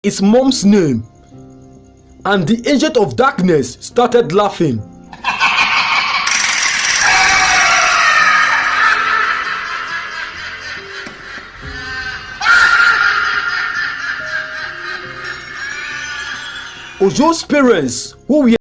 his mom's name, and the agent of darkness started laughing. Ojo's parents, who were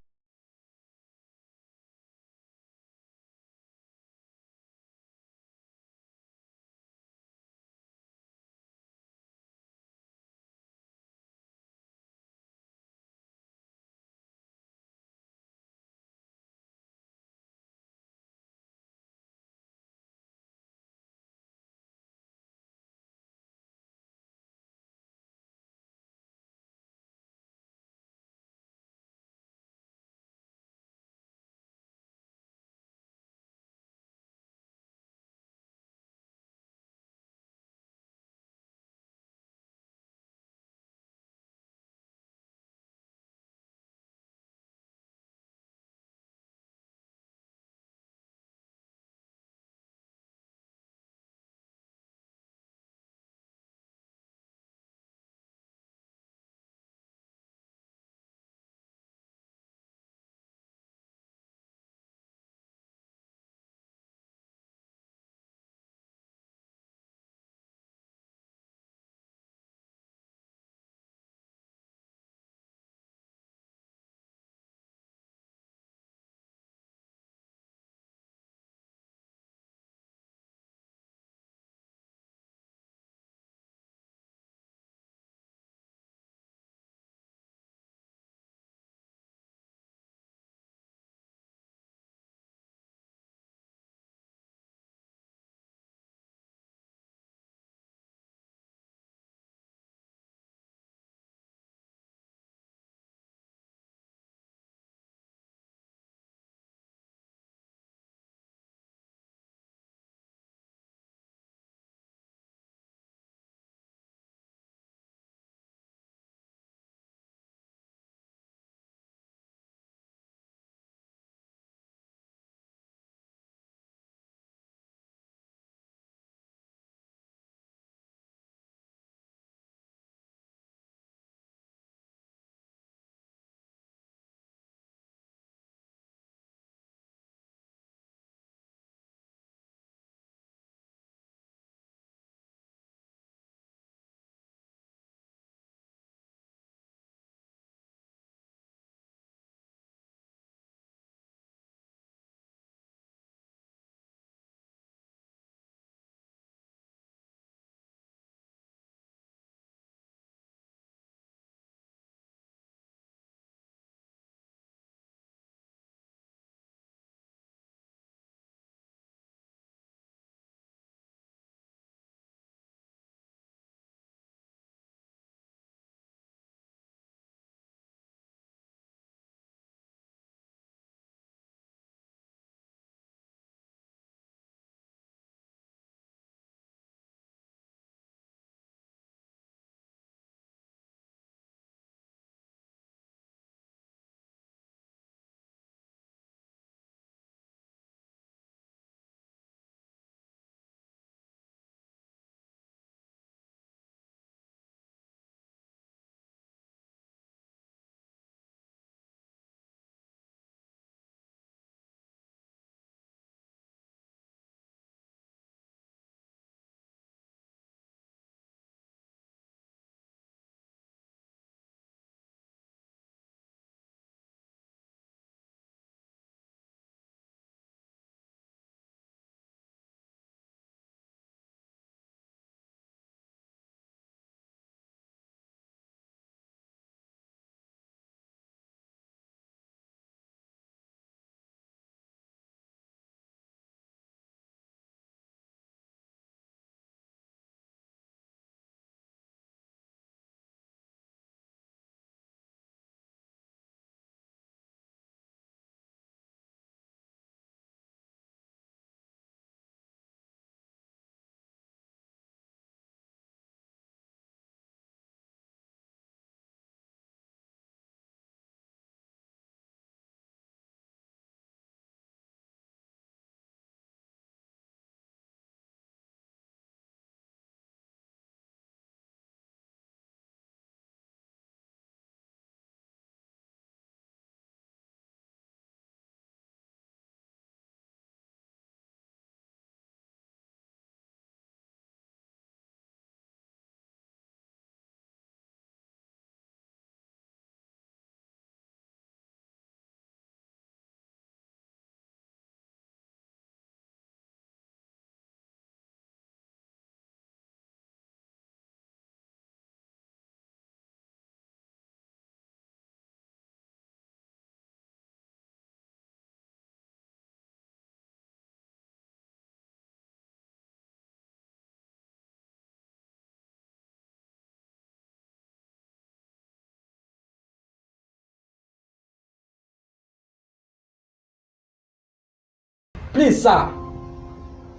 Please, sir.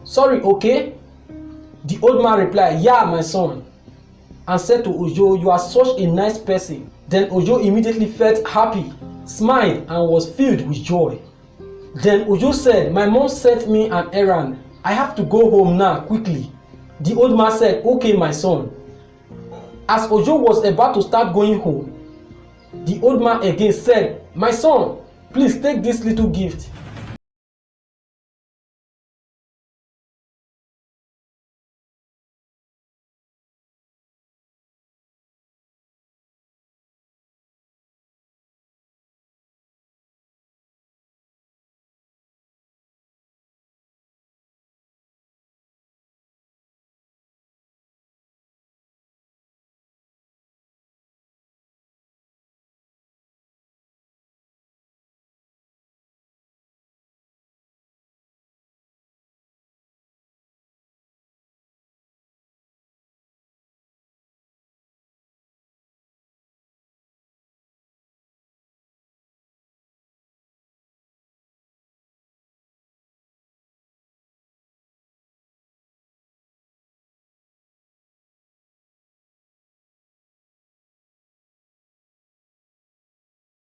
Sorry, okay? The old man replied, yeah, my son, and said to Ojo, you are such a nice person. Then Ojo immediately felt happy, smiled, and was filled with joy. Then Ojo said, my mom sent me an errand. I have to go home now, quickly. The old man said, okay, my son. As Ojo was about to start going home, the old man again said, my son, please take this little gift.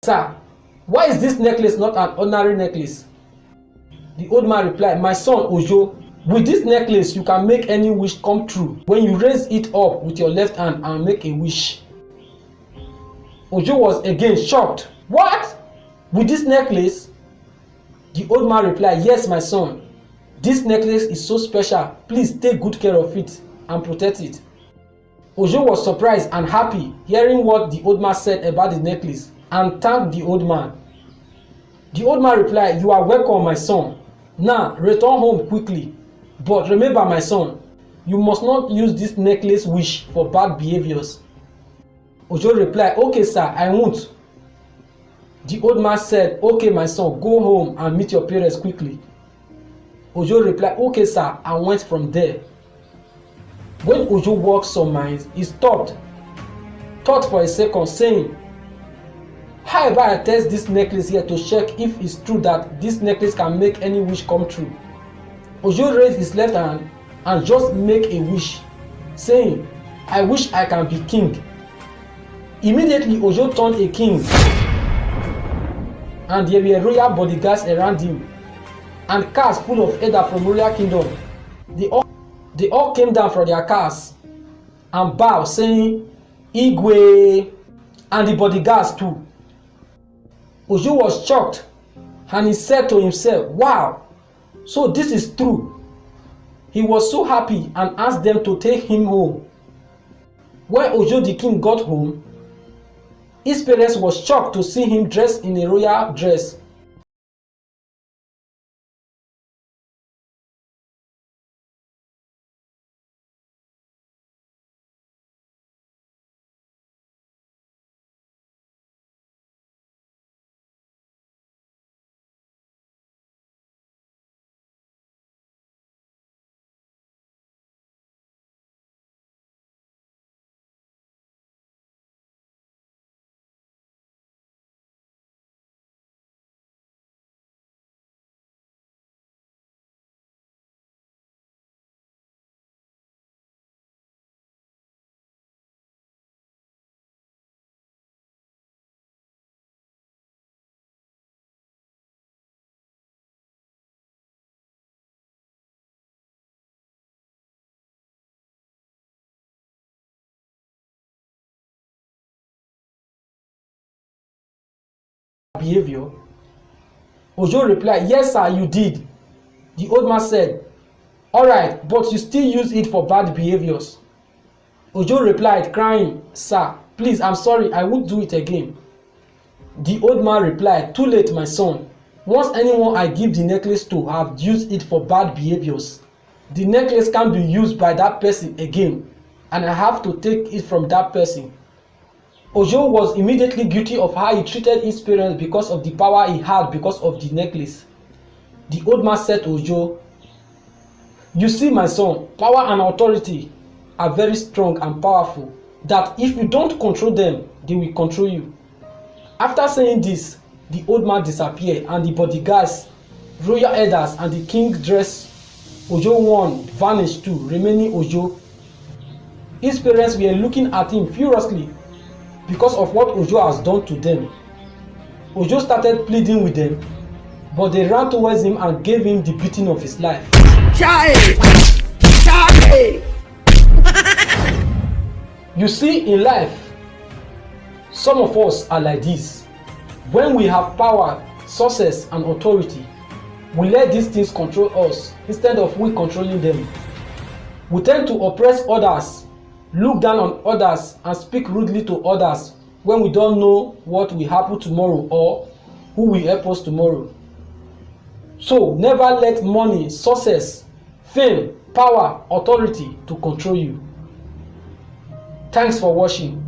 Sir, why is this necklace not an ordinary necklace? The old man replied, my son Ojo, with this necklace you can make any wish come true when you raise it up with your left hand and make a wish. Ojo was again shocked. What? With this necklace? The old man replied, yes, my son. This necklace is so special. Please take good care of it and protect it. Ojo was surprised and happy hearing what the old man said about the necklace, and thanked the old man. The old man replied, you are welcome, my son. Now return home quickly. But remember, my son, you must not use this necklace wish for bad behaviors. Ojo replied, okay, sir, I won't. The old man said, okay, my son, go home and meet your parents quickly. Ojo replied, okay, sir, and went from there. When Ojo walked some miles, he stopped, thought for a second, saying, how about I test this necklace here to check if it's true that this necklace can make any wish come true? Ojo raised his left hand and just make a wish, saying, I wish I can be king. Immediately Ojo turned a king, and there were royal bodyguards around him, and cars full of elders from royal kingdom. They all came down from their cars and bowed, saying, Igwe, and the bodyguards too. Ojo was shocked, and he said to himself, wow, so this is true. He was so happy and asked them to take him home. When Ojo the king got home, his parents were shocked to see him dressed in a royal dress. Behavior? Ojo replied, yes, sir, you did. The old man said, all right, but you still use it for bad behaviors. Ojo replied, crying, sir, please, I'm sorry, I won't do it again. The old man replied, too late, my son. Once anyone I give the necklace to have used it for bad behaviors, the necklace can't be used by that person again, and I have to take it from that person. Ojo was immediately guilty of how he treated his parents because of the power he had because of the necklace. The old man said to Ojo, you see, my son, power and authority are very strong and powerful, that if you don't control them, they will control you. After saying this, the old man disappeared, and the bodyguards royal elders and the king dress Ojo one vanished too, remaining Ojo. His parents were looking at him furiously because of what Ojo has done to them. Ojo started pleading with them, but they ran towards him and gave him the beating of his life. Child! Child! You see, in life, some of us are like this. When we have power, success, and authority, we let these things control us instead of we controlling them. We tend to oppress others, look down on others, and speak rudely to others when we don't know what will happen tomorrow or who will help us tomorrow. So never let money, success, fame, power, authority to control you. Thanks for watching.